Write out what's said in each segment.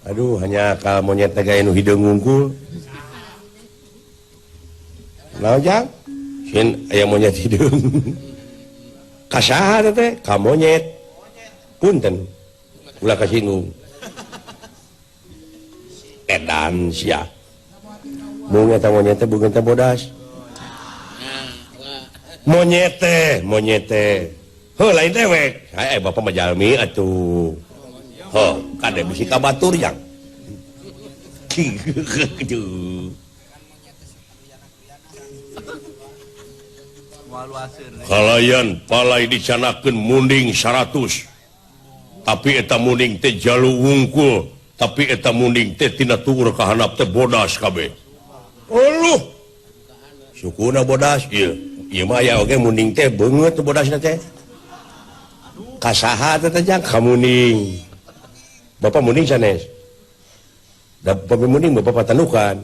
Aduh hanya kalau monyet teh gaya nu hideung ngungkul. Naon jang? Sin aya monyet hideung. Kasaha teh? Ka monyet. Punten. Ulah kasinggung. Edan sia. Mung eta monyet teh bukan teh bodas. Monyet teh. Heuh lain dewek. Hae bapak mah jalmi atuh. Heuh, kade bisi ka batur yang. Kalayan palai dicanakeun munding 100. Tapi eta munding teh jalu wungkul, tapi eta munding teh tina tuur ka handap teh bodas kabeh. Uluh. Sukuna bodas ieu. Ieu mah aya oge munding teh beungeut teh bodasna teh. Kasaha teh jang ka munding. Bapak munding sanes. Da bapak munding bapak patanukan.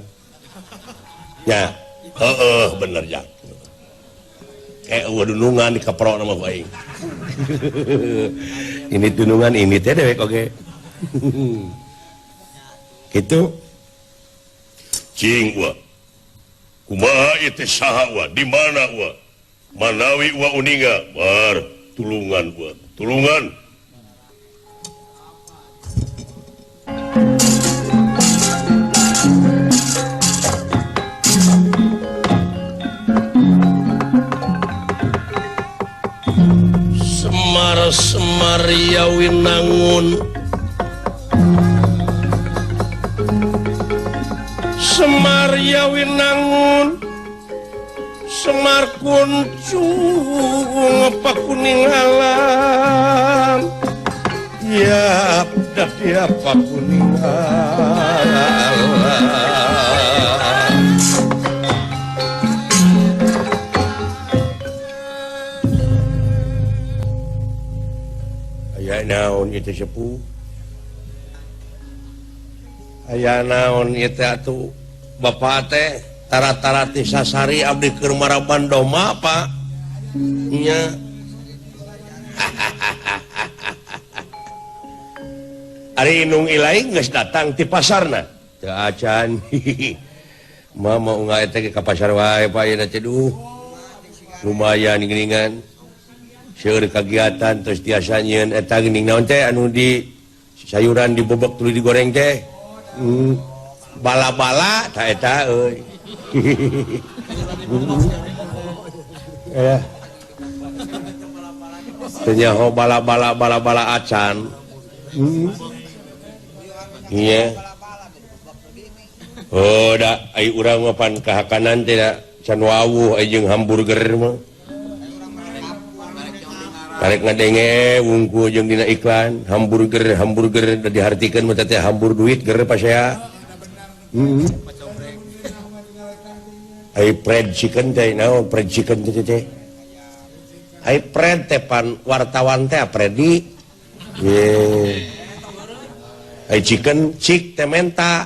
Nya, heeh bener jang. Dunungan di kaprok nama ku aing. Ini tunungan ini teh dewek oge. Kitu. Cing wa. Kumaha ieu teh saha wa? Di mana wa? Manawi wa uninga? Bar tulungan wa. Tulungan. Semar Yawinangun Semar Yawinangun Semar kuncung pakuning alam tiap dah tiap pakuning alam naon itu sepuh aya naon itu atuh bapak teh tara-tara ti sasari abdi keur maraban doma Pak nya ari nung ilaing geus datang ti pasarna teu acan mama unggal eta ka pasar wae Pak ieu teh duh lumayan geuningan seueur kagiatan terus tiasa nyieun eta geuning naon teh anu di sayuran dibobok tuluy digoreng teh bala-bala tah eta euy ya teh nyaho bala-bala acan iya oh da ai urang mah pan kahakanan teh da can wawuh jeung hamburger mah karek ngadenge wungku jeung dina iklan hamburger da dihartikeun mah teh hambur duit ger pasea ai fried chicken teh naon fried chicken teh ai fried teh pan wartawan teh Fredi ye ai chicken cik teh menta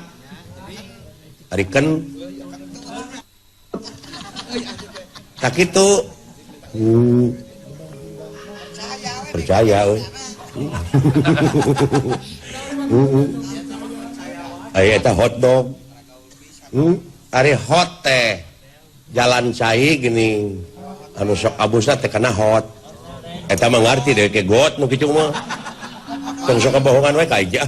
arikeun tak kitu percaya euy aya eta hotdog ari hot teh jalan cai geuning anu sok abusna teh kana hot eta mah ngarti deui ke got nu kitu mah tong sok kabohongan we ka aja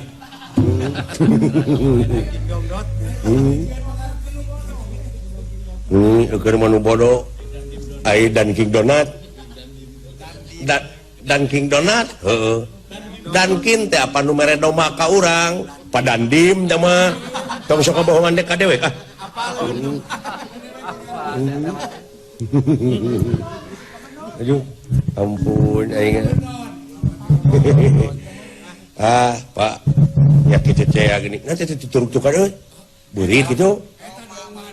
keur manu bodoh ai dan King Donat dan King Donat heeh Dankin teh apa nu mere doma ka urang padandim teh mah tong sok kabohongan dek ka dewek ah aduh ampun aing ah Pak ya kitu teh gini nanti tuturuk-tukan euy beurit kitu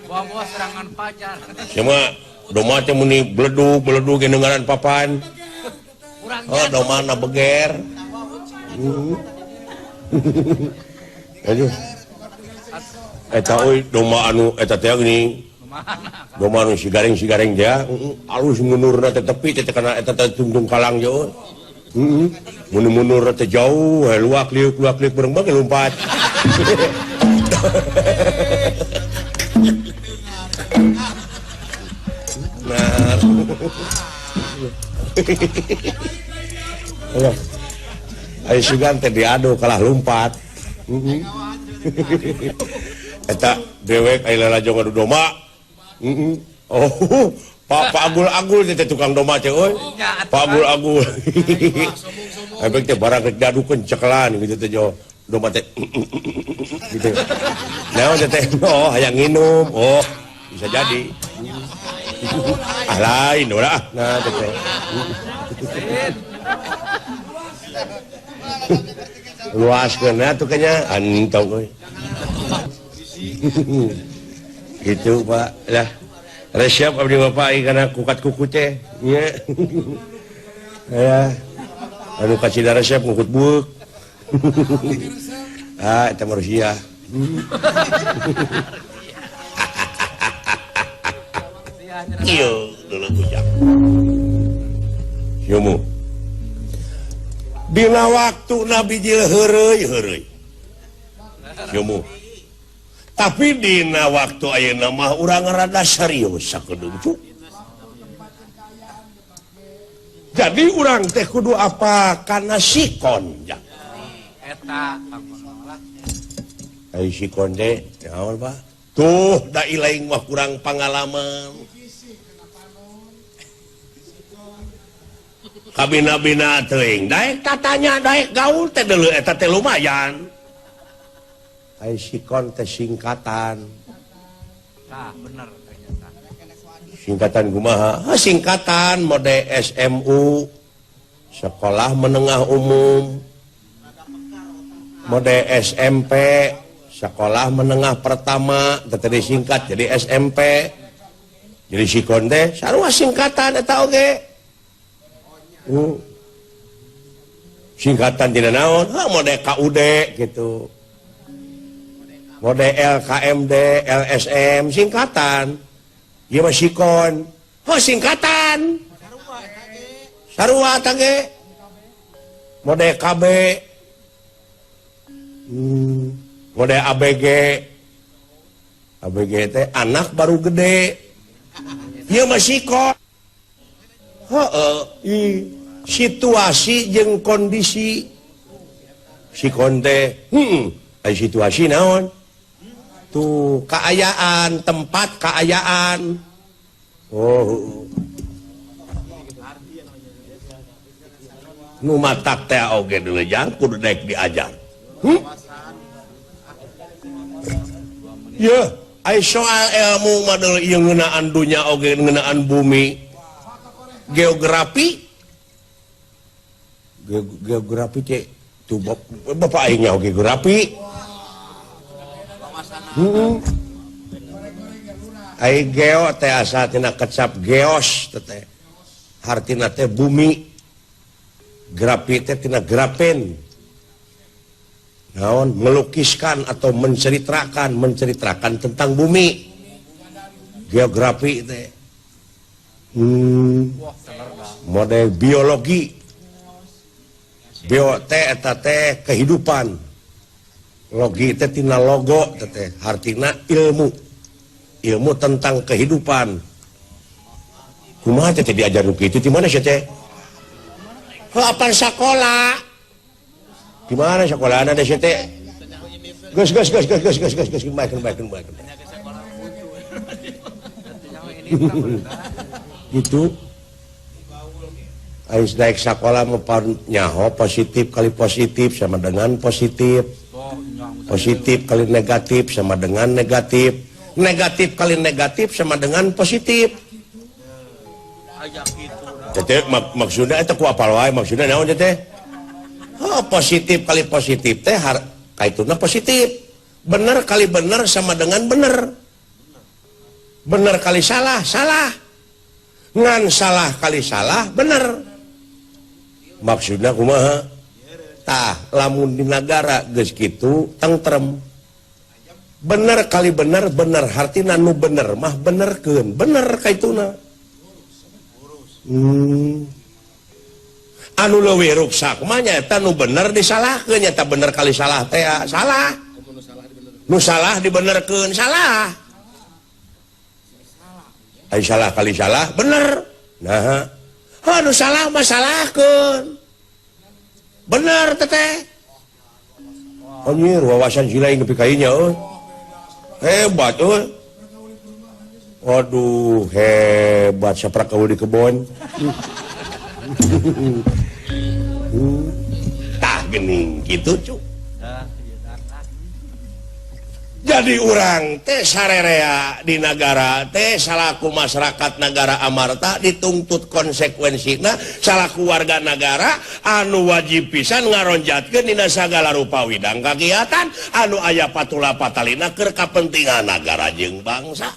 bawa serangan pajar sama doma teh muni bledug ge nengaran papan oh domana beger aduh eta euy doma anu eta teh geuning doma anu sigareng teh alus ngunurna teh tepi teh kana eta teh tungtung kalang je mundur teh jauh luak liuk bareng banget lompat nah ayo sugan teh diadu kalah lompat eta dewek aya lalajo ngadu domba oh Pak Agul teh tukang domba teh euy Pak Agul efek teh barang rek dadukeun cekelan gitu teh jo domba teh gitu naon teh oh hayang nginum oh bisa jadi lain ulah nah teh luaskeun atuh kanya antong euy gitu Pak lah resep abdi bapak karena kukat kuku teh nya ya anu kasih resep ngukut buuk eta manusia iya dulu kujang yomu dina waktu nabi jil heureuy yomu tapi dina waktu ayeuna mah urang rada serius sakedeung cu. Jadi urang teh kudu apa kana sikon ja. Eta ai sikon teh naon Pak? Tuh da ilaing mah kurang pangalaman. Kabina-bina teuing daek tatanya daek gaul teh deuleu eta teh lumayan. Ai sikon teh singkatan. Tah bener ternyata. Singkatan kumaha? Singkatan mode SMU. Sekolah Menengah Umum. Mode SMP, Sekolah Menengah Pertama, teh disingkat jadi SMP. Jadi sikon teh sarua singkatan eta oge. Singkatan tina naon? Mode KUD gitu. Mode LKMD, LSM, singkatan. Ieu mah sikon. Oh, singkatan. Sarua tage. Mode KB. Mode ABG. ABG teh anak baru gede. Ieu mah sikon. Heeh, situasi jeung kondisi. Sikon teh, aya situasi naon? Tuh keayaan tempat keayaan oh nu matak teh oge dulu jang kudu daek diajar ya ai soal ilmu mah deuleu ieu ngeunaan dunya oge ngeunaan bumi geografi teh tuh bapak aing oge geografi ai geo teh asa tina kecap geos teh hartina teh bumi grafi teh tina grapen naon melukiskan atau menceritakan tentang bumi geografi teh mode biologi bio teh eta teh kehidupan logi teh tina logo teh hartina ilmu tentang kehidupan kumaha teh diajar nu kitu di mana sih teh apa sekolah di mana sekolah ada sih teh gus baik gitu ais naik sekolah nyaho positif kali positif sama dengan positif positif kali negatif sama dengan negatif negatif kali negatif sama dengan positif teh maksudnya itu ku apal wae maksudnya naon teh positif kali positif teh kaituna positif bener kali bener sama dengan bener bener kali salah ngan salah kali salah bener maksudnya kumaha tah lamun di negara geus kitu tentrem bener kali bener hartina nu bener mah benerkeun bener kaituna anu leuwih ruksak mah nyaeta nu bener disalahkeun, nyata bener kali salah teh salah. Nu salah dibenerkeun salah. Ai salah kali salah bener. Nah, nu salah mah salahkeun. Bener teteh. Anjir wawasan silaing nepi ka ieu euy. Hebat euy. Waduh, hebat saprak kaul di kebon. Tah geuning kitu cu. Jadi urang teh sarerea di negara teh salaku masyarakat negara Amarta dituntut konsekuensina salaku warga negara anu wajib pisan ngaronjatkeun dina sagala rupa widang kagiatan anu aya patula patalina keur kapentingan negara jeung bangsa.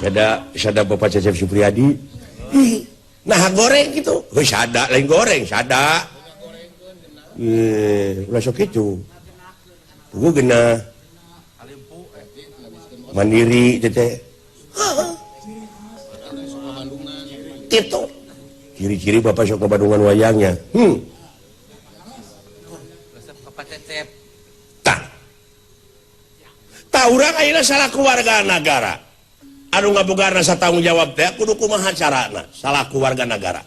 Sada Bapak Cecep Supriyadi. Nah goreng gitu. Heuh sada lain goreng, sada. Ulah sok kitu. Pugu geuna mandiri teh. Kitu. Ciri-ciri Bapak sok ke Bandungan wayangnya. Resep Bapak Cecep. Tah urang ayeuna salaku warga negara. Anu ngabogaan rasa tanggung jawab teh kudu kumaha carana salaku warga negara.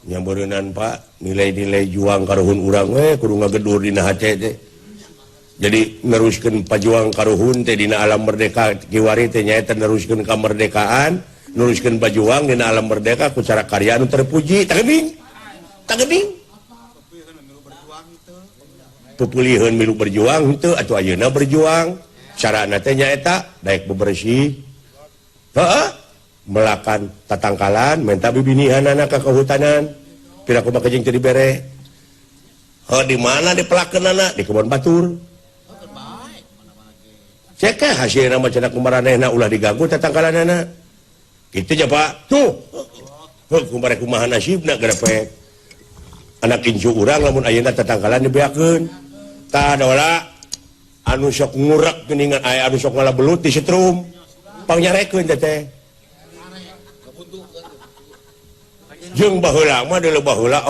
Nyambeureunan Pak, nilai-nilai juang karuhun urang kudu ngagedur dina hate teh. Jadi neruskeun pajuang karuhun teh dina alam merdeka kiwari teh nyaeta neruskeun kamerdekaan, neruskeun pajuang dina alam merdeka ku cara karya anu terpuji. Tah geuning. Pepulieun milu berjuang henteu atuh ayeuna berjuang. Carana teh nyaeta daek bebersih. Melakan tatangkalan menta bibinihanana ka kahutanan. Pira kumaha jeung teu dibere. Di mana dipelakeunana? Di kebon batur. Cek hasilna mah cenah kumaranehna ulah diganggu tatangkalanana. Kitu nya Pak. Tuh. Kumaha kumaha nasibna garepek. Anak incu urang lamun ayeuna tatangkalan dibeakeun. Tah dola anu sok ngurek geuningan aya anu sok ngalabelut di setrum. Pangnyarekeun teh. Jeung baheula mah deuleu baheula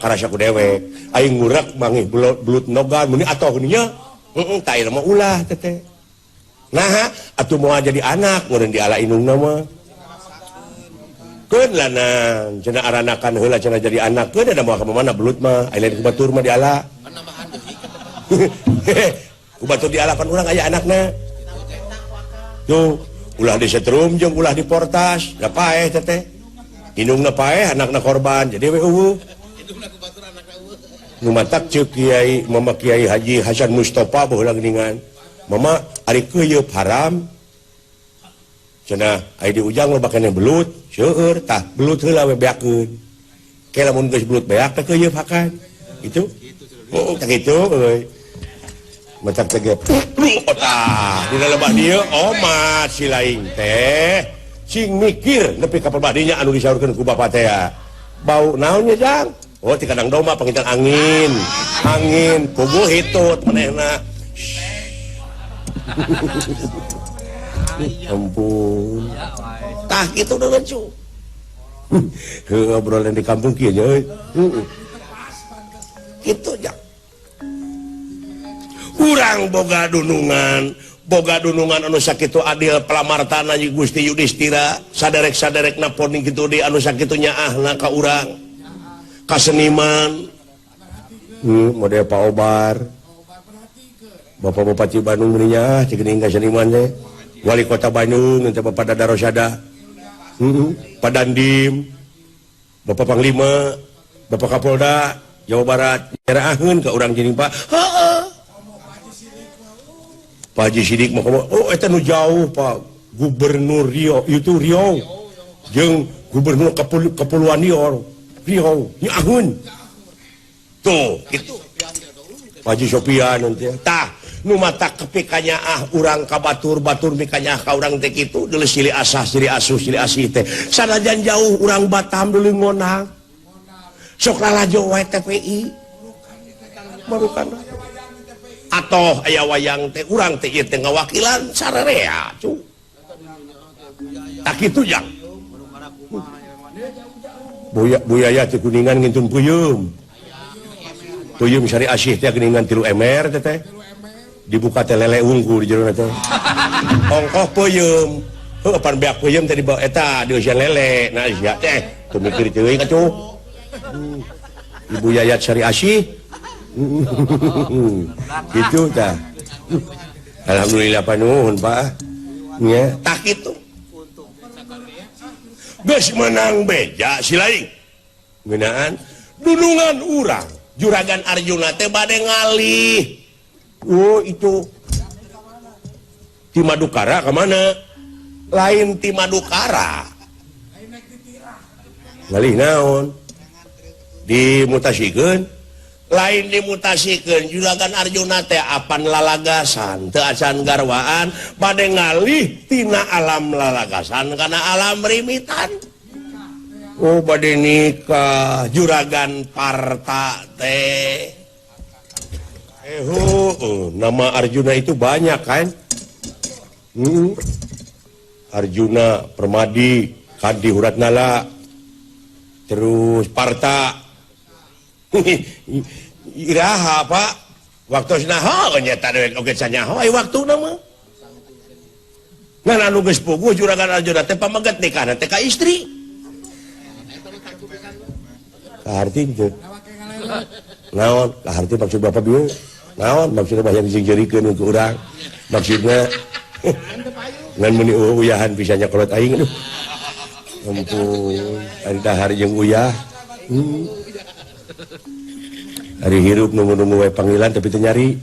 karasa ku dewek. Aing ngurek mangih belut nogan muni atoh nya. Tah ieu mah ulah teh. Nah, atuh moal jadi anak meureun diala indungna mah. Keun lanang cenah aranakan heula cenah jadi anak keun ada moal ka mana belut mah aya lain ku batur mah diala. Ku batur dialapan urang aya anakna. Tuh, ulah di setrum jeung ulah di portas, da paeh teh. Indungna paeh anakna korban jadi we eueuh. Indungna ku batur anakna eueuh. Nu matak ceuk Kiai Mama Kiai Haji Hasan Mustofa baheula geuningan. Mama ari keuyeub haram. Cenah aya di ujang loba keneh belut, seueur tah belut heula we beakeun. Ke lamun geus belut beak teh keuyeub hakan. Gitu. Tah kitu euy. Matak tegep. Tah dina lebah dieu omat si laing teh. Sing mikir nepi ka perbadinya anu disaurkeun ku Bapa teh. Bau naon nya Jang? Oh ti kadang domba pangitan angin. Angin puguh hitut manehna. Ampun. Tah kitu deuleu cu. Heuh obrolan di kampung kieu nya euy. Kitu Jang. Urang boga dunungan anu sakitu adil pelamartana jeung Gusti Yudhistira saderek-saderekna poni kitu di anu sakitu nyaahna ka urang ka seniman model Pak Obar Bapak Bupati Bandung geuning nyaah cik geuning ka seniman teh Wali Kota Bandung teh Bapak Dada Rosada Pak Dandim Bapak Panglima Bapak Kapolda Jawa Barat nyerahkeun ka urang jeung Pak Pak Haji Sidik mah eta nu jauh Pak Gubernur Riau itu Riau jeung Gubernur Kepulauan Riau nyaahun tuh gitu Pak Haji Sopian teh tah nu mata kepikanya urang ka batur mikanya ka urang teh kitu deuleu silih asah silih asuh silih asih teh sanajan jauh urang Batam deuleu ngonang sok lalajo wae TPI barukan atoh aya wayang teh urang teh ieu teh ngawakilan sararea cu tak kitu Jang Buyaya teh kuningan ngintun puyum. Puyum sari asih teh kuningan 3 emer teh. Dibuka teh lele unggul di jero teh. Ongkoh puyum. Heuh pan beak puyum teh dibawa eta dieusian lele. Nah sia teh teu mikir teuing atuh. Ibu Yayat sari asih. Gitu tah. Alhamdulillah panuhun Pak. Nya tak kitu. Geus menang beja si laing. Ngeunaan dunungan urang Juragan Arjuna teh bade ngalih. Oh itu ti Madukara ke mana? Lain ti Madukara. Ngalih naon? Dimutasikeun. Lain dimutasikeun Juragan Arjuna teh apan lalagasan teu acan garwaan bade ngalih tina alam lalagasan kana alam rimitan. Oh bade nikah Juragan Parta teh. Nama Arjuna itu banyak kan? Arjuna, Permadi, Kadi Huratnala, terus Parta. Iraha Pak waktu naha nyata oge sanyaho ai waktuna mah. Ngan anu geus puguh Juragan Arjuna teh pamaget nikahna teh ka istri. Kaharti teh. Naon? Kaharti maksud Bapak bieu? Naon maksudna bahaya dijeureikeun ku urang? Maksudna ngan meni uyahan bisa nyakolot aing aduh. Ampun, ari dahar jeung uyah. Hari hirup nunggu-nunggu wae panggilan tapi teu nyari.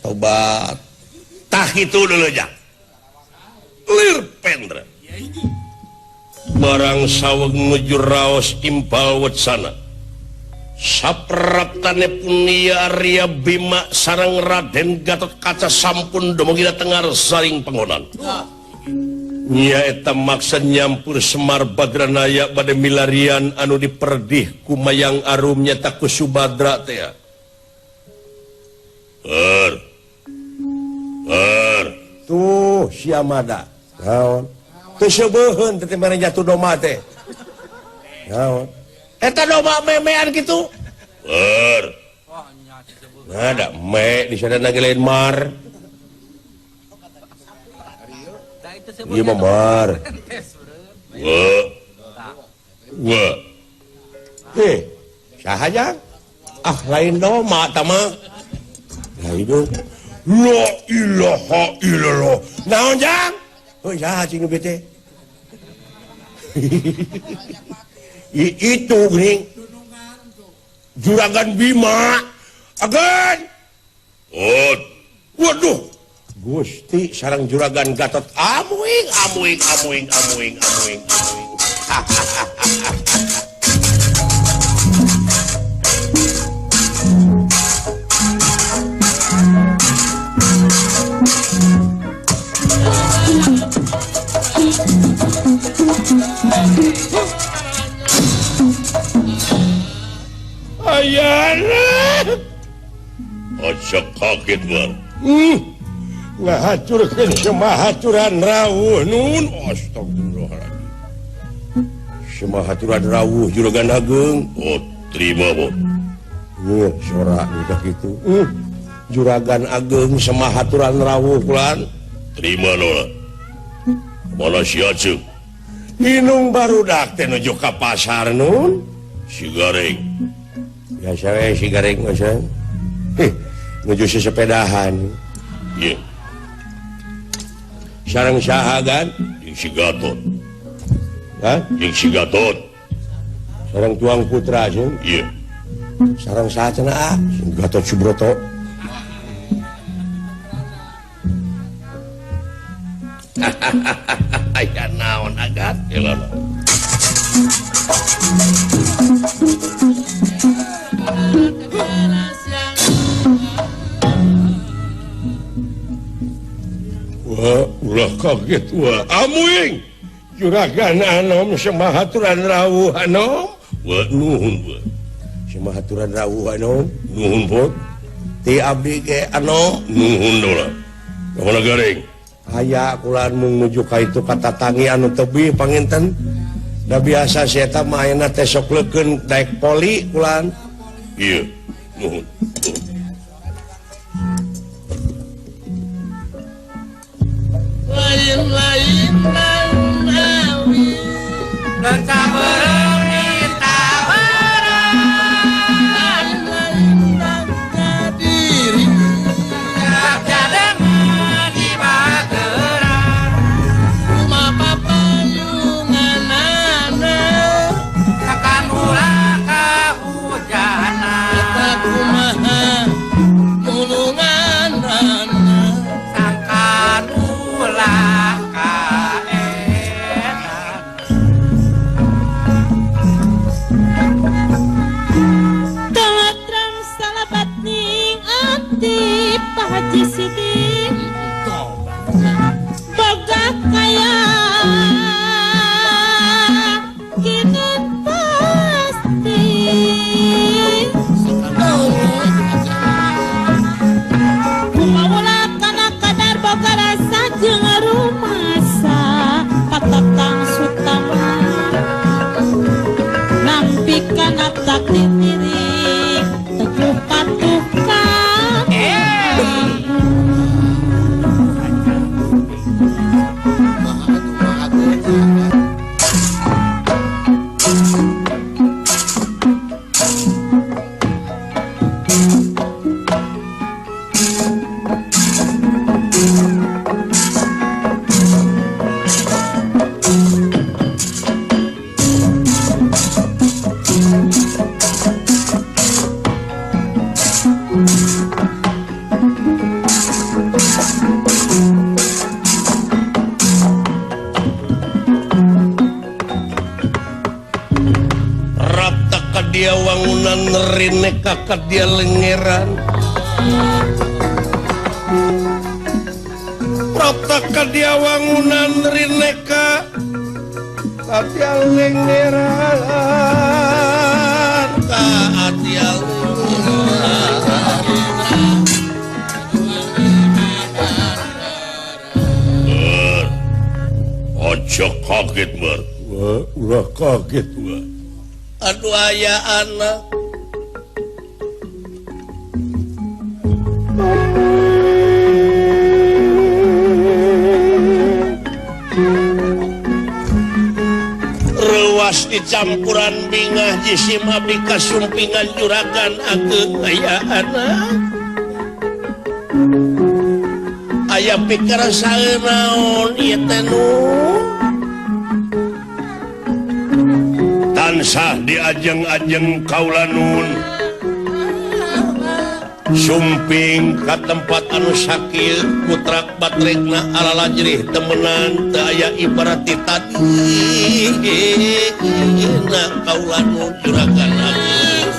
Tobat. Tah kitu deuleu jak. Lir pendra. Barang saweg nuju raos impal watsana. Sapraptane punia Arya Bima sareng Raden Gatotkaca sampun dumugi tengar saring panggonan. Nya eta maksud nyampur Semar Badranaya bade milarian anu diperdih ku Mayang Arum nyata ku Subadra teh. Tuh si Amada. Naon? Teu seubeheun teh mere jatuh doma teh. Naon? Eta doma memean kitu. Ada me di sana lagi lain mar. Iya mamar. Wah. Saha jang? Ah lain doma tama. Nah itu. La ilaha illallah. Naon jang? Heuh saha cing bete? Itu geuning. Juragan Bima. Agan. Waduh. Gusti sareng Juragan Gatot amuing. Ayana. Aja kaget war. Ngahaturkeun semahaturan rawuh nun astagfirullahaladzim. Semahaturan rawuh Juragan Ageung. Oh terima bo. Ieu sorak nikah kitu. Juragan Ageung semahaturan rawuh kulan. Terima lola. Mana si Aceng? Inung barudak teh nuju ka pasar nun. Si Gareng. Biasa we si Gareng masa. Nuju sesepedahan. Iya. Sareng saha kan? Jeung si Gatot. Hah? Jeung si Gatot. Sareng Tuang Putra jeung? Iya. Sareng saha cenah? Si Gatot Subroto. Aya naon agat? Elana. Wah, ulah kaget wah. Amuing. Juragan Anom semahaturan rawuh Anom. Wah, nuhun wah. Semahaturan rawuh Anom. Nuhun pot. Ti abdi ge Anom. Nuhun dola. Kamana Gareng? aya kulan menuju ka itu kata tangi anu tebih panginten da biasa si eta mah ayeuna teh sok leukeun daek poli kulan ieu nuhun lain-lain nawi dan sabareng diri rumah papayunganana kita kumaha mulunganana Talatram salabat ning ati Haji Sidik boga kaya kinun pasti kumawala kana kadar boga rasa jeung rumasa patatang sutama nampikan takdir diri teguh patuh dia wangunan rene kakak dia lengeran protaka dia wangunan rene kakak dia lengeran kakak dia lengeran ojo kaget ber ulah kaget gua aduh aya anak rewas dicampuran bingah jisim abdi kasumpingan juragan ageung aya anak aya pikir saeunaon ieu teh tansah di ajeng-ajeng kaulanun sumping ka tempat anu sakil putrak batrekna alala jerih temenan teu aya ibarat tadi na kaulanun juragan ageung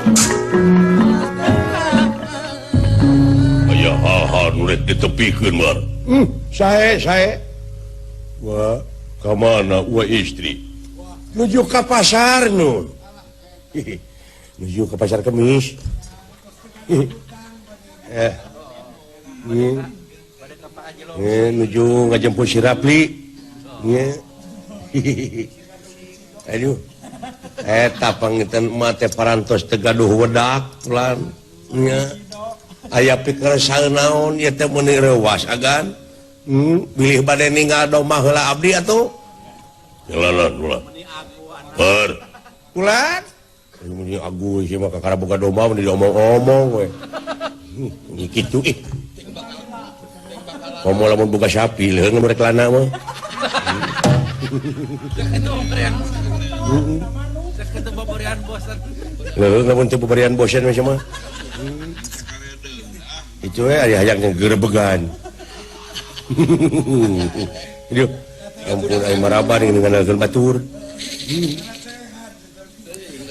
aya hal-hal nu rek ditepikeun mar sae wa ka mana wa istri nuju ke pasar nun nuju ke pasar Kemis nuju ngajemput si Rapli aduh eta panginten mate parantos tegaduh wedak pulan aya pikir saeunaon ieu teh meuni rewas agan bilih bade ninggal domah heula abdi atuh jalanan ulah ber ulan ini agu sih mah kakara boga domba mun diomong-omong we ini kitu ngomong lamun boga sapi leung merek lana mah leung lamun teu babarian bosan mah mah itu we aya hayang gerebegan ieu ampun ai maraba dengan batur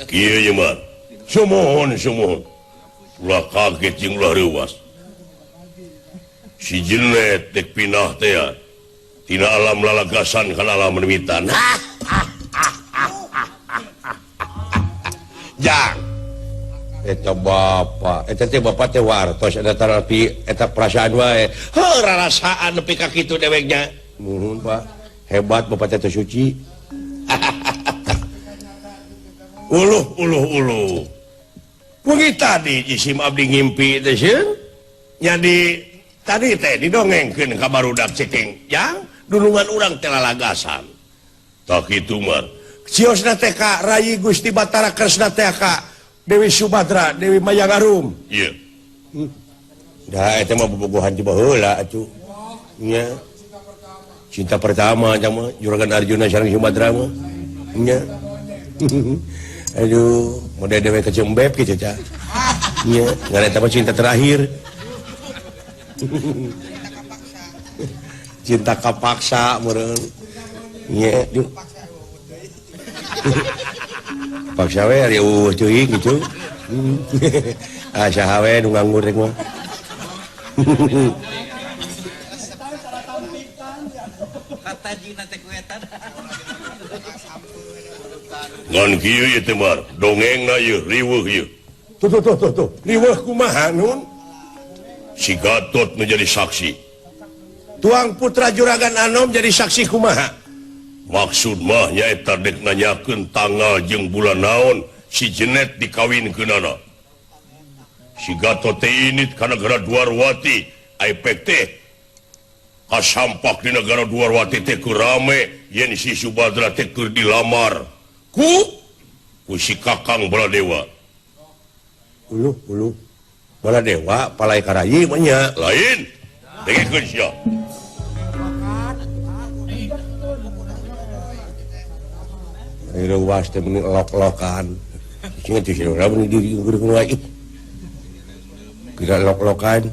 kieu ye mah sumohon ulah kaget jeung ulah reuwas si jenet dek pinah teh tina alam lalagasan kana alam mimitan jang eta bapak eta teh bapak teh wartos eta tapi eta perasaan wae rarasaan nepi ka kitu deweknya nuhun Pak hebat bapak teh suci uluh kuwi tadi jisim abdi ngimpi teh sieun jadi tadi teh didongengkeun ka barudak ceking yang dulungan urang teh lalagasan tak kitu mah ciosna teh ka Rayi Gusti Batara Kresna teh ka Dewi Subadra, Dewi Mayang Arum. Iya. Dah eta mah bobogohan di baheula atuh. Nya. Cinta pertama nya mah Juragan Arjuna sareng Subadra mah. Nya. Aduh, mode dewe kecembeb kitu tah. Nya, ngan eta mah cinta terakhir. Cinta kapaksa meureun. Nya, duh. Paksa we ari teuing gitu. Saha we nu nganggur rek mah. Ngan kieu ieu teh mar, dongengna ieu riweuh ieu. Tuh. Riweuh kumaha nun? Si Gatot menjadi saksi. Tuang putra Juragan Anom jadi saksi kumaha? Maksud mah nyaeta dek nanyakeun tanggal jeung bulan naon si Jenet dikawinkeunana. Si Gatot teh init ka nagara Dwarwati, aipek teh kasampak di negara Dwarwati teh keur rame yen si Subadra teh keur dilamar ku si Kakang Baladewa. Uluh. Baladewa palai karayi mah nya. Lain dengekeun sia. Ayo was teh meni lok-lokan. Sing teh sira urang meni diri ngeureun wae. Kira lok-lokan.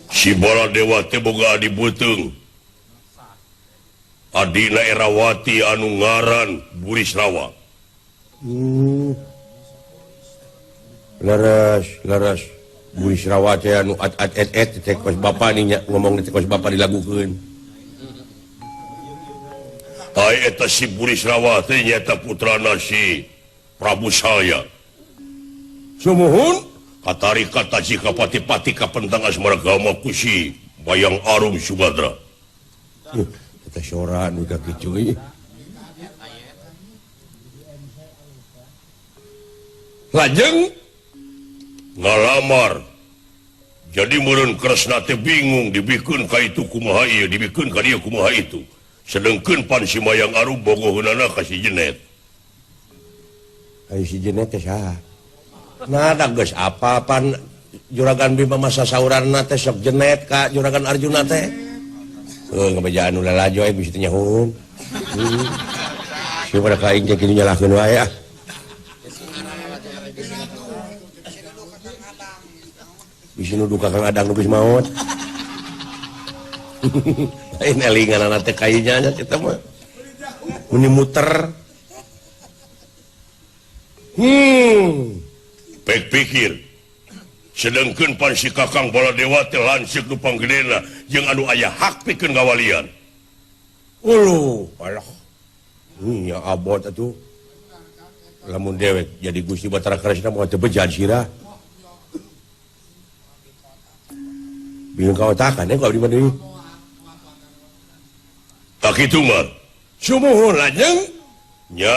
Si Baladewa teh boga adi beuteung. Adina Erawati anu ngaran Burisrawa. Laras. Burisrawa teh anu et teh kos bapa nih ngomong teh kos bapa dilagukeun. Ai eta si Burisrawa teh nyaeta putrana si Prabu Salya. Sumuhun Katari kata si kapati-pati kapentang asmaragama ku si Bayang Arum Subadra. kita soran udah gitu lajeng ngalamar. Jadi meureun Kresna teh bingung dibikeun ka itu kumaha ieu, dibikeun ka dieu kumaha itu. Sedengkeun pan si Mayang Arum bogoheunana ka si Jenet. Ayo si Jenet teh saha? Nah, da geus apa-apan Juragan Bima masa sauranna teh sok Jenet ka Juragan Arjuna teh. Ngabejaan ulah lajo aya bisi teh nyahun. Sieu pada kaing teh kitu nyalahkeun wae ah. Bisi nuduh Kakang Adang nu geus maot. Lain elingan teh kayunya nya kita mah. Muni muter. Pek pikir. Sedengkeun pan si Kakang Baladewa teh lanceuk nu panggedena jeung anu aya hak pikeun ngawalian. Uluh, alah. Ya abot atuh. Lamun dewek jadi Gusti Batara Kresna moal teu bejan sirah. Bingung kau takan ya kau di mana ini? Tak itu mah. Sumuhun lajeng. Nya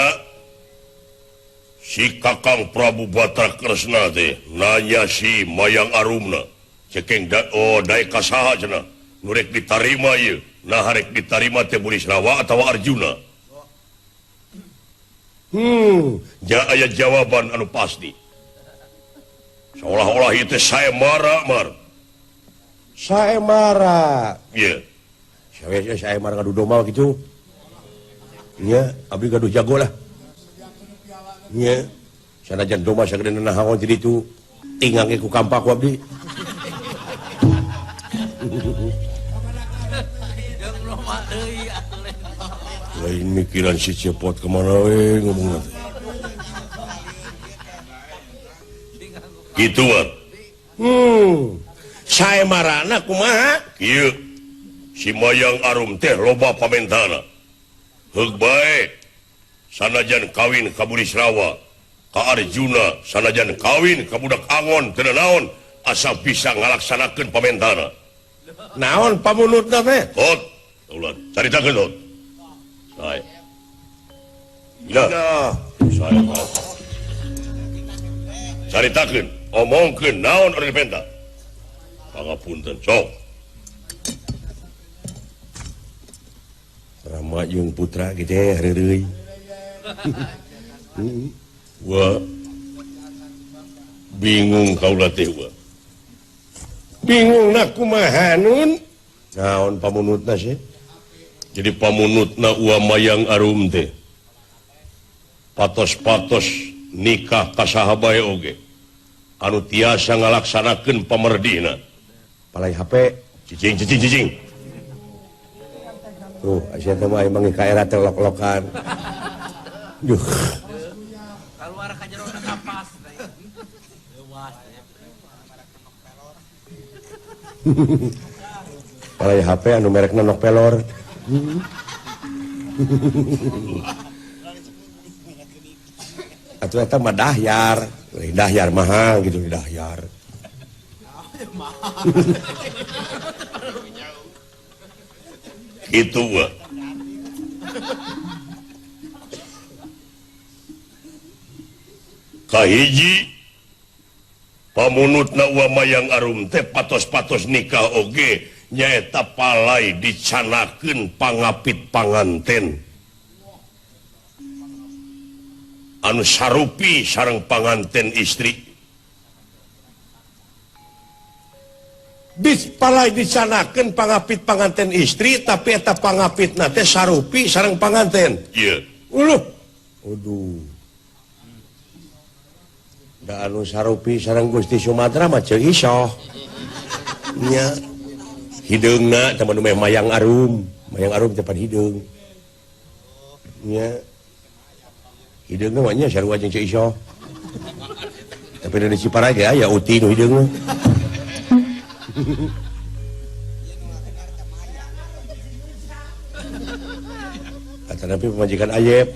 si Kakang Prabu Batara Kresna teh nanya si Mayang Arumna. Cekeng daek kasaha cenah. Nu rek ditarima ieu. Nah rek ditarima teh Burisrawa atawa Arjuna. Ja aya jawaban anu pasti. Seolah-olah ieu teh saemara mar. Saemara. Iya. Saemara gaduh domba gitu. Nya, abdi gaduh jago lah. Nya, sanajan domba sagede nahaon jadi itu tinggang ku kampak ku abdi. Lain mikiran si Cepot kemana we ngomongna teh. Gitu mah. Saemarana kumaha? Kieu si Mayang Arum teh loba pamentana. Heug bae sanajan kawin ka Burisrawa ka Arjuna sanajan kawin ka budak Angon teu naon asa bisa ngalaksanakeun pamentana. Naon pamunutna teh? Hot, ulah caritakeun hot. Saya. Ya, saya. Caritakeun, omongkeun naon ari penta. Pangapunten, sok. Rama jeung putra gitu ya hareureuy. Wah, bingung kaulah teh wah. Bingung nak kumaha nun? Naon pamunutna sih? Jadi pamunutna ua mayang arum teh patos-patos nikah kasaha bae oge anu tiasa ngalaksanakeun pamerdina. Palai HP. Cicing. Tuh, asa teh mah emang ka era teh lok-lokan. Duh. Keluar ka jero kapas. Palai HP anu merekna nok pelor. Atuh eta mah dahyar. Dahyar mahal gitu dahyar. Gitu wah. Kahiji pamunutna ua mayang arum teh patos-patos nikah oge nyaeta palai dicanakeun pangapit panganten anu sarupi sareng panganten istri. Palai dicanakeun pangapit panganten istri tapi eta pangapitna teh sarupi sareng panganten. Ieu. Uluh. Aduh. Da anu sarupi sareng Gusti Sumatera mah ceuk isoh. Nya. Hideungna teman meh mayang arum. Mayang arum tepan hideung. Nya. Hideungna mah nya sarua jeung ceuk isoh. Tapi dari Ciparai aya uti nu hideungna. Kata Nabi pemajikan Ayep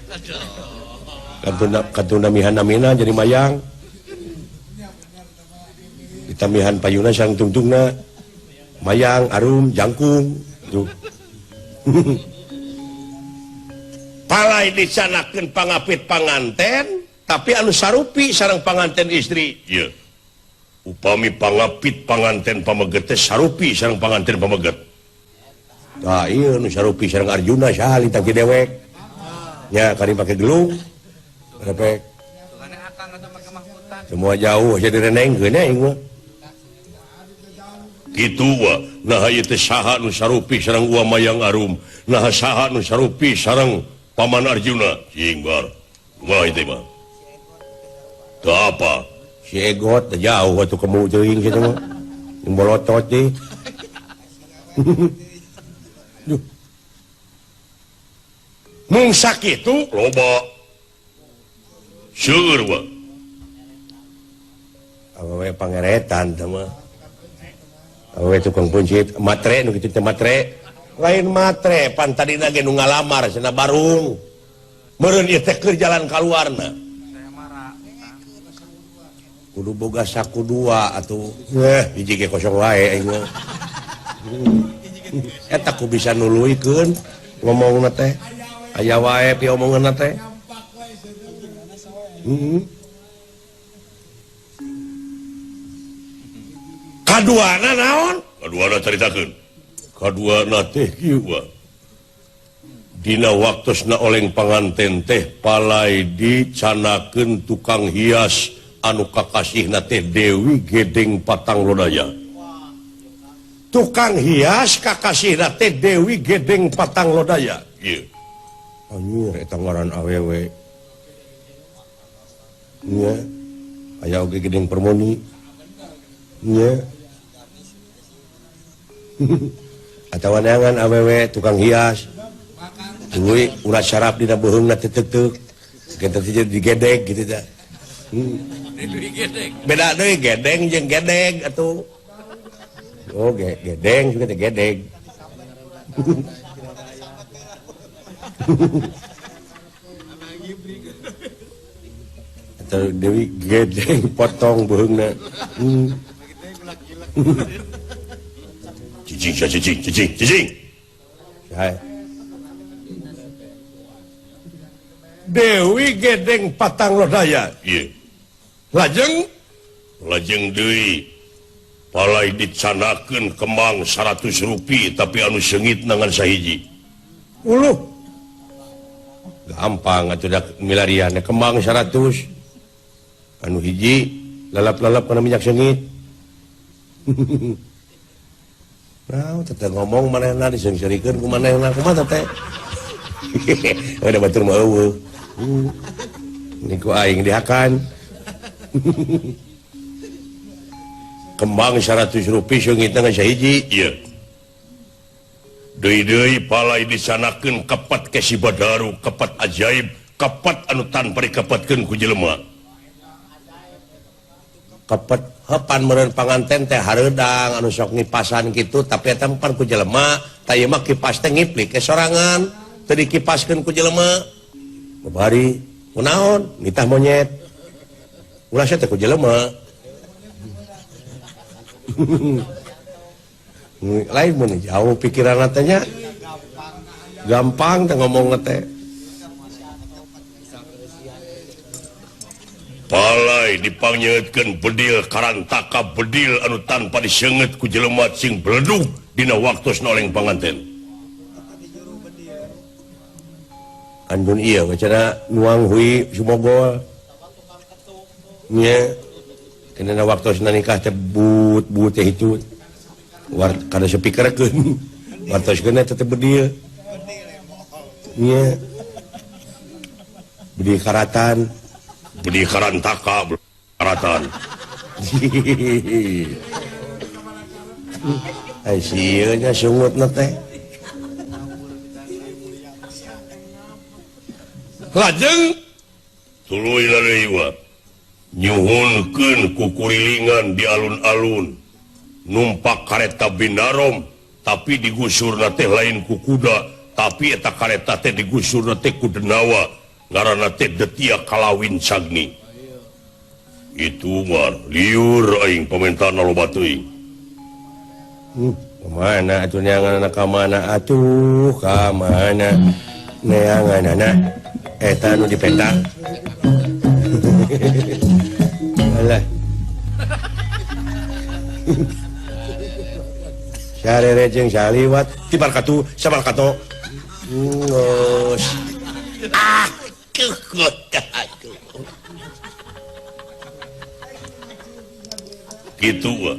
kantuna mihan namina jadi mayang ditamihan payuna sang tungtungna mayang arum jangkung tuh. Palai dicanakeun pangapit panganten tapi anu sarupi sareng panganten istri. Ieu. Upami pangapit panganten pameget teh sarupi sareng panganten pameget. Tah ieu nu sarupi sareng Arjuna saha lintang ki dewek. Nya kari make gelung. Repek. Semua jauh aja direnengkeun ya aing mah. Kitu wa, nah ieu teh saha nu sarupi sareng ua mayang arum, nah saha nu sarupi sareng paman Arjuna. Cing bar. Kumaha ieu mah? Teu apa? Si Egot teh jauh atuh kemu teuing kitu mah. Yang bolotot deui. Duh. Mung sakitu Loba. Seueur wa. awewe pangeretan teh mah. Awewe tukang puncit matre nu kitu teh matre. Lain matre pan tadina ge nu ngalamar cenah barung. Meureun ieu teh keur jalan kaluarna. Kudu boga saku dua atuh. Hiji ge kosong wae aing mah. Eta ku bisa nuluykeun ngomongna teh. Aya wae pi omonganna teh. Kaduana naon? Kaduana caritakeun. Kaduana teh kieu wa. Dina waktosna oleng panganten teh palai dicanakeun tukang hias anu kakasihna teh Dewi Gedeng Patang Lodaya. Tukang hias kakasihna teh Dewi Gedeng Patang Lodaya. Ieu. Anjir eta ngaran awewe. Nya. Aya oge Gedeng Permoni. Nya. Atawa neangan awewe tukang hias. Tuluy urat saraf dina beuheungna teh teuk-teuk. Kita teh digedeg gitu tah. Beda deui gedeng jeung gedeg atuh. Oh, gedeng juga teh gedeg. Dewi gedeng potong beungna. Cicing. Dewi gedeng patang lodaya. Iya. Lajeng deui palai dicanakeun kembang 100 rupiah tapi anu seungit nangan sahiji. uluh gampang atuh dak milarian kembang 100 anu hiji lalap-lalap kana minyak seungit. Nah, teteh ngomong manehna diseureurikeun ku manehna kumaha teh. Ada batur mah eueuh. Niku aing dihakan. Kembang 100 rupiah seungitna geus sahiji. Iya. Deui palai disanakeun kepat ke si Badaru, kepat ajaib, kepat anu tanpa dikepatkeun ku jelema. Kepet hepan meureun panganten teh hareudang anu sok ngipasan kitu tapi eta pan ku jelema tah ieu mah kipas teh ngiplik ke sorangan teu dikipaskeun ku jelema. Babari kunaon nitah monyet ulah teh ku jelema. Lain mun jauh pikiran teh nya gampang teh ngomong teh. Palai dipangyeutkeun bedil karantaka bedil anu tanpa diseungeut ku jelema sing beledug dina waktos noleng panganten. Andun iya wacana nuang hui sumogol. Nya dina waktosna nikah teh but teh itu. Kada sepikeurkeun. Wartoskeun teh bedil. Nya. Bedil karatan. Bedi karantaka karatan. Ai sieun nya sungutna teh. Lajeng tuluy laleuwa nyuhunkeun ku kurilingan di alun-alun numpak kareta Binarom tapi digusurna teh lain ku kuda tapi eta kareta teh digusurna teh ku denawa ngaranna teh Detia Kalawin Sagni. Itu mah liur aing pamentana loba teuing. Kemana atuh neanganna ka mana atuh ka mana neanganna eta anu dipeta. Alah. Sarere jeung saliwat ti barkatu sabarkato. Ngos. Gitu wah.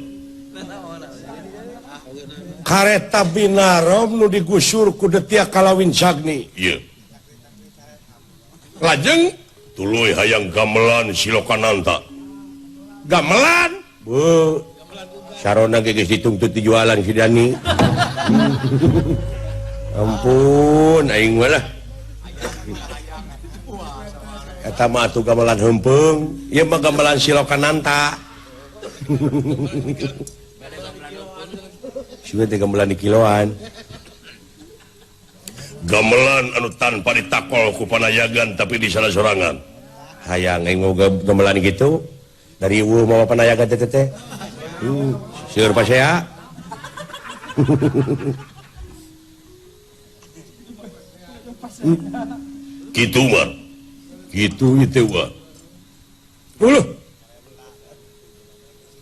Kareta Binarom nu digusur ku Detia Kalawin Sagni. Iya. Lajeng Tuluy hayang gamelan Silokananta. gamelan. Bu. Sarona ge geus ditungtut dijualan si Dani. Ampun aing mah lah. Eta mah atuh gamelan heupeung, ieu mah gamelan Silokananta. Sudah teh gamelan di kiloan. Gamelan anu tanpa ditakol ku panayagan tapi di sana sorangan. Hayang aing mau gamelan gitu. Dari eueuh mawa panayagan teh teh. Seueur pasea. Kitu mah. Kitu itu mah.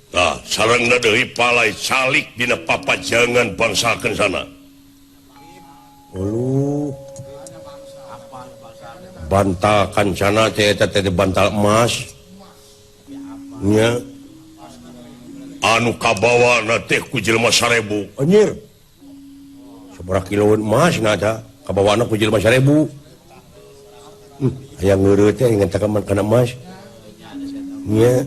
Nah, sarangna deui palai calik dina papajangan bangsakeun sana. Bantal kancana teh eta teh bantal emas. Nya Anu kabawana teh ku jelema 1000. anjir. Sabaraha kiloan emas na eta kabawana ku jelema 1000. Aya ngeureut teh ingat kana emas. Nya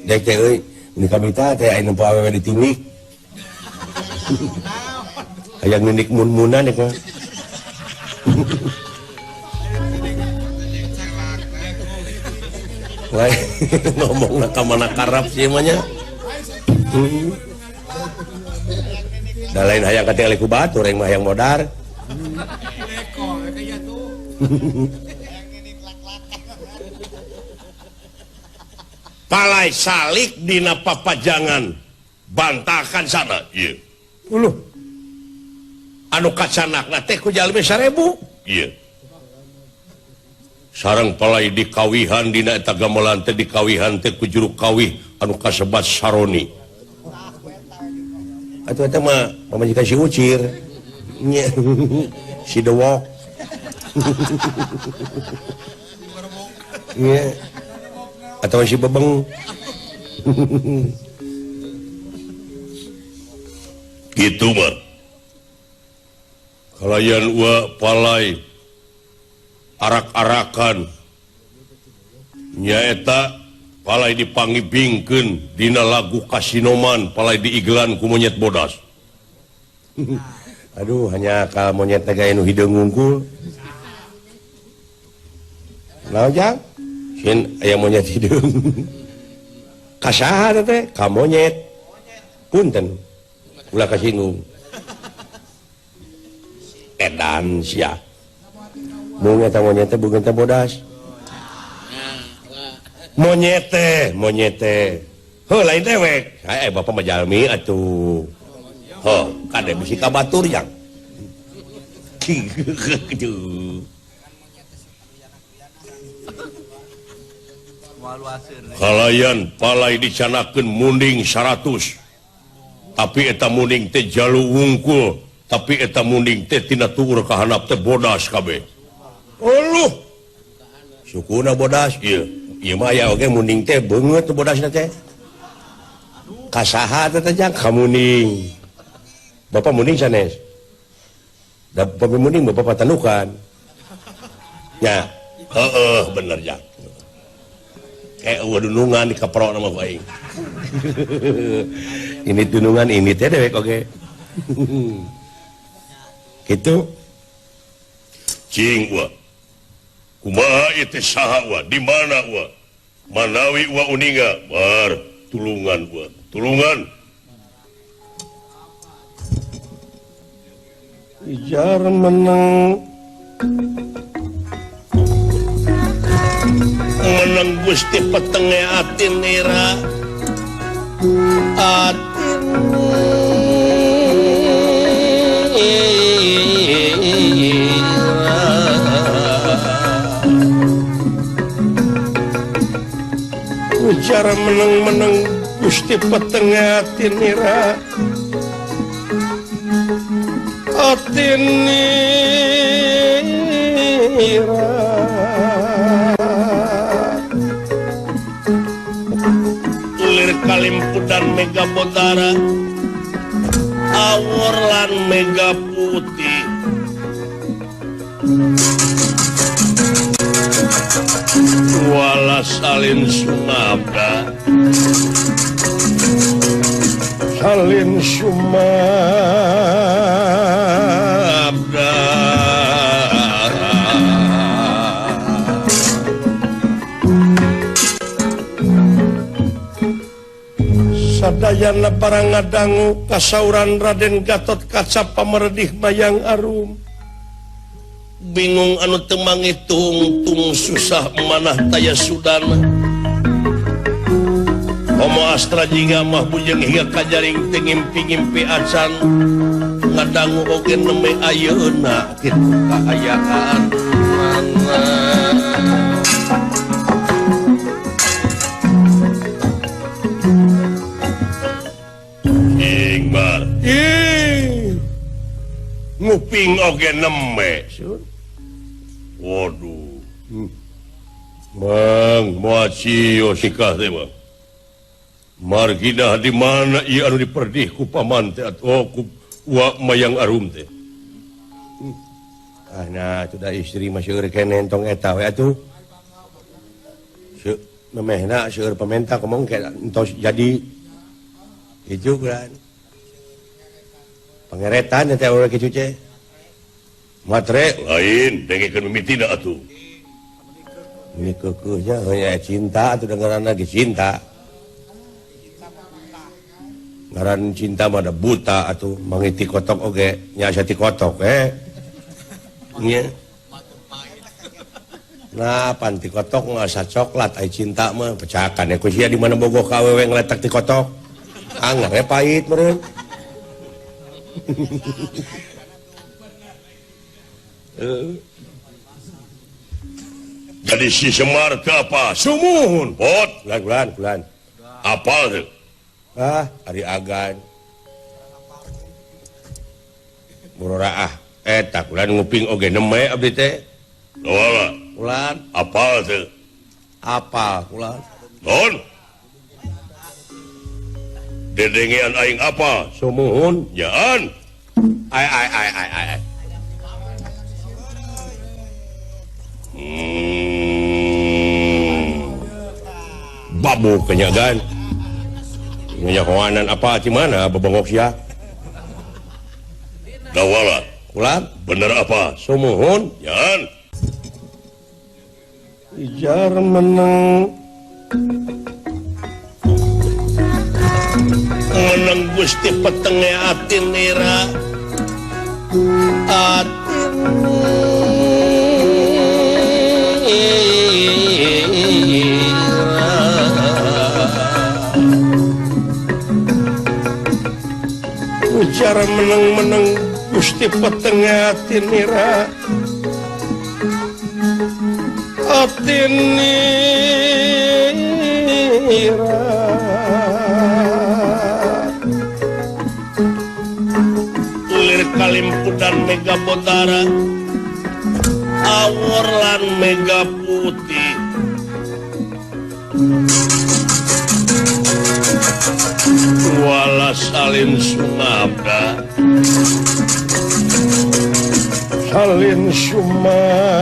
dek teh euy ini kamita teh aya nempo awewe di tinik. Aya ngindik mun-munan dek mah. Wah, ngomongna ka mana karap sih mah nya. Da lain hayang katingali ku batur yang mah hayang modar. palai salik dina papajangan bantakan sana iya uluh anu kacanakna teh ku jalmi 1000 iya sareng palai dikawihan dina eta gamelan teh dikawihan teh ku juru kawih anu kasebat Saroni atuh eta mah pamajikan si Ucir nya si Dewok nya atau si Bebeng gitu mah kalayan palai arak-arakan nyaeta palai dipanggibingkeun dina lagu Kasinoman palai diiklan ku monyet bodas aduh hanya ka monyet teh gaya nu hideung ngungkul naon jang sieun aya monyet hideung kasaha teh ka monyet punten ulah kasinggung edan sia mung eta monyet teh bukan teh bodas monyet teh heuh lain dewek sae bapak mah jalmi atuh heuh kade bisi ka batur yang kalayan palai dicanakeun munding 100 tapi eta munding teh jalu wungkul tapi eta munding teh tina tuur ka handap teh bodas kabeh uluh sukuna bodas ieu ieu mah aya oge munding teh beungeut tu bodasna teh kasaha teh jang ka munding bapak munding sanes da bapak munding bapak patanukan nya heeh bener jang kayak dunungan di kaprok nama ku aing ini dunungan ini teh dewek oge gitu cing wa kumaha ieu teh saha wa di mana wa manawi wa uninga bar tulungan wa tulungan jar menang menang Gusti petenge atin nira atin ujar menang Gusti petenge atin nira atin nira kalimpudan mega botara awor lan mega putih wala salin sumabda salin sumabda sadayana barang ngadangu kasauran Raden Gatot Kaca pameredih mayang arum bingung anu teu mangitung tung susah manah taya sudana Homo astra jingga mah bujeng hingga kajaring teu ngimpi-ngimpi acan ngadangu oge neme ayeuna kitu kaayaan mana Ingmar nguping oge neme waduh mang moacio sikah teh mah margina di mana ieu anu diperdih ku paman teh atuh ku wa mayang arum teh nah sudah istri mah seueur keneh entong eta we atuh memehna seueur pamenta komong ke entos jadi itu kan pangeretan eta urang kitu teh matre lain dengekeun mimitina atuh ini keukeuhnya hanya cinta atuh dengaranna ge cinta ngaran cinta mah da buta atuh mangiti kotok oge nya asa ti kotok nya Nah panti kotok ngasa coklat ay cinta mah pecakan ya kusia di mana bogoh kawewe ngeletak di kotok anggar pahit meureun. Jadi si Semar ke apa? Sumuhun, pot. Kulan. Apal tuh? Ari agan. Murora eta kulan nguping oge neme abdi teh. Wala. Kulan Apal tuh? apa kulan? Non. Dedengean aing apa? Sumuhun. Jaan. Ai. Babu kenyagan. Nyahoanan apa gimana bebengok sia? Dawala. Kulan Bener apa? sumuhun. Jaan. Ijar menang Menang Gusti petenge atin nira. ujar menang Gusti petenge atin nira. Atin nira. Lir kalimpudan mega botara. Awor lan mega putih. Wala salin sumabda. Salin sumabda.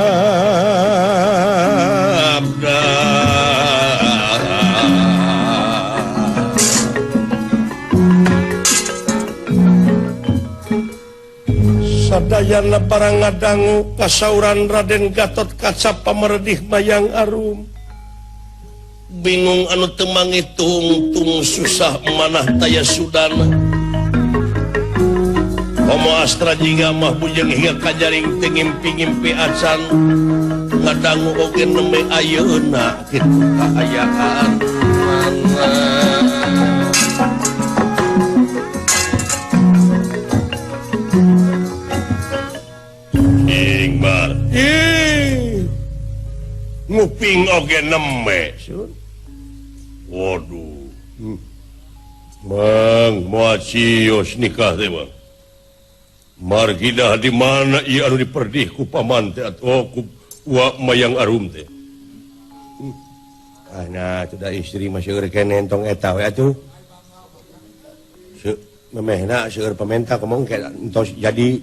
Sadayana barang ngadangu kasauran Raden Gatot Kaca pameredih mayang arum. Bingung anu temang hitung susah manah taya sudana. Homo astra jika mah bujeng hingga kajaring ngimpi-ngimpi acan. Ngadangu oge neme ayeuna kitu kaayaan mana. Ingmar nguping oge neme. Waduh. Mang Moacios nikah teh bang. margidah di mana ia anu diperdih ku paman teh atau ku mayang arum teh. Nah, sudah istri masih kene entong eta we atuh. Memehna seueur pamenta komong kayak entos jadi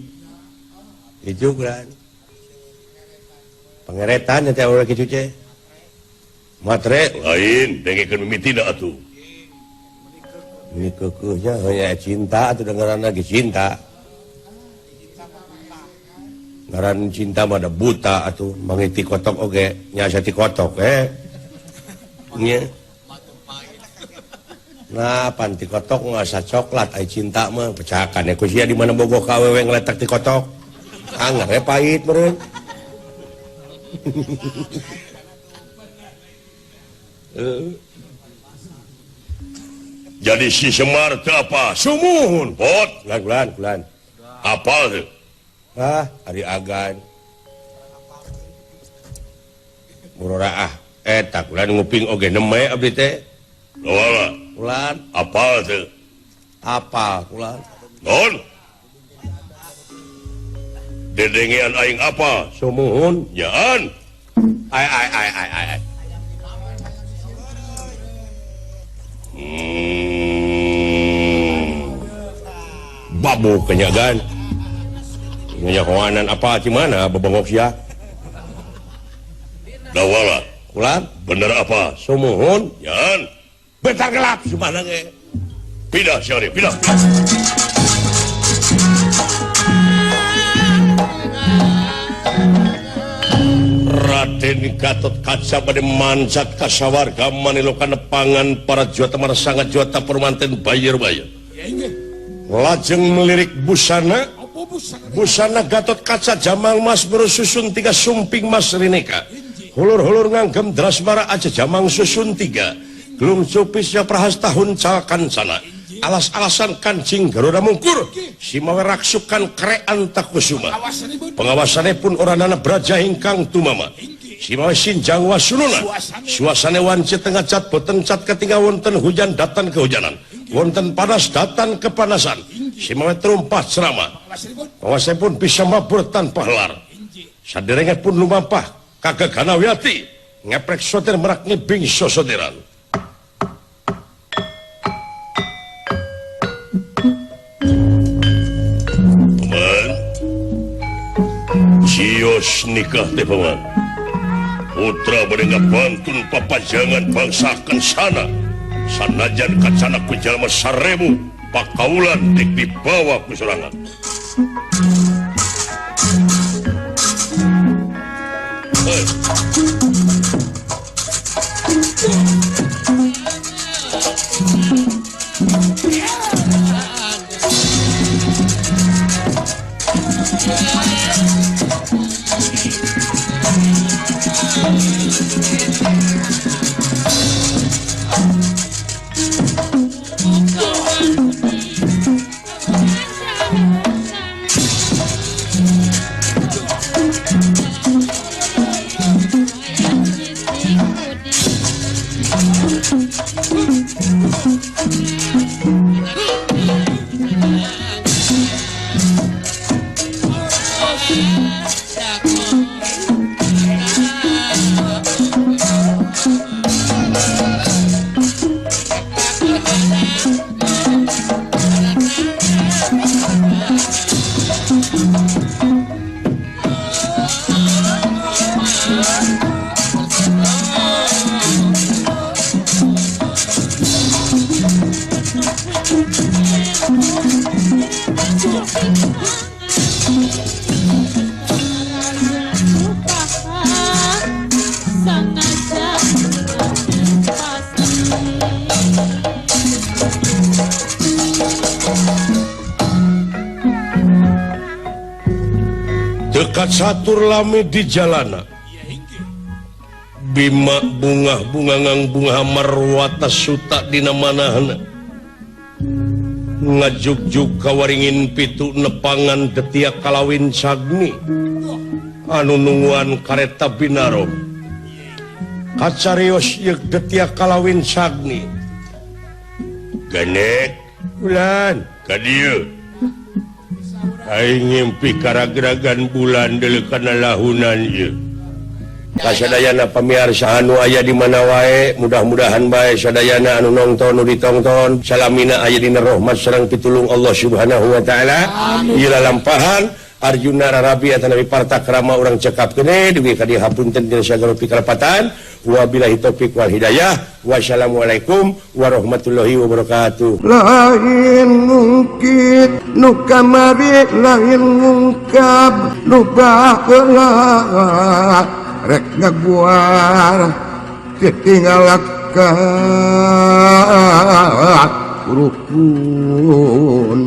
itu kan. Pangeretan teh urang kitu teh. Matre Lain dengekeun mimitina atuh. ini kekehnya hanya cinta atau dengaran lagi cinta. Ngaran cinta mah ada buta atuh mangiti kotok oge nyasa ti kotok nya. Nah panti kotok ngasa coklat ai cinta mah pecakan ya kusia di mana bogoh kawewe ngeletak ti kotok anggar pahit meureun. Jadi si Semar teh apa? Sumuhun Pot. kulan Apal tuh? ari agan murora eta kulan nguping oge neme abdi teh. Wala. Kulan Apal tuh? apa kulan Non. Dedengean aing apa? sumuhun Jaan. ai. Babu kenyagan. Nyahoanan apa gimana bebengok sia? Dawala. Kulan Bener apa? sumuhun Jaan. bentar gelap sumana ge. Pindah syari, pindah. Raden Gatot Kaca bade manjat ka sawarga manilokan pangan para juata marasanga juata permanten bayar-bayar. Lajeng melirik busana. Busana Gatot Kaca Jamal Mas bersusun 3 sumping mas rineka. hulur-hulur nganggem drasmara aja jamang susun 3 gelung cupisnya prahas tahun calakan sana alas-alasan kancing Garuda mungkur simawe raksukan kerean takusuma pengawasannya pun oranana braja hingkang tumama simawe sinjang wasununa suasana wancit tengah cat boten cat ketingga wonten hujan datan kehujanan wonten panas datan kepanasan simawe terumpah cerama pengawasannya pun bisa mabur tanpa helar saderengnya pun lumampah kagak ganawiyati ngeprek soter merak ngibing sosoteran Paman cios nikah teh paman putra bade ngabantun papajangan bangsakan sana sanajan kacana ku jalma 1000 pakaulan dek dibawa ku sorangan dekat satur lami di jalana bima bunga ngang bunga marwata suta dina manahna ngajuk-juk kawaringin pitu nepangan detia kalawin sagni anu nungguan kareta binaro kacarios yek detia kalawin sagni ganek bulan kadieu aing ngimpi karageragan bulan deuleu kana lahunan ieu kasadayana pamirsa anu aya di mana wae mudah-mudahan bae sadayana anu nongton nu ditonton salamina aya dina rahmat sareng pitulung Allah Subhanahu wa taala ieu lampahan Arjuna Rarabi atanapi partakrama urang cekap kene dugi ka dihapunten dina sagala pikalapatan wabillahi taufik wal hidayah wassalamualaikum warahmatullahi wabarakatuh lain mungkin nu kamari lain ngungkap nu baheula rek ngaguar ditinggalkan rukun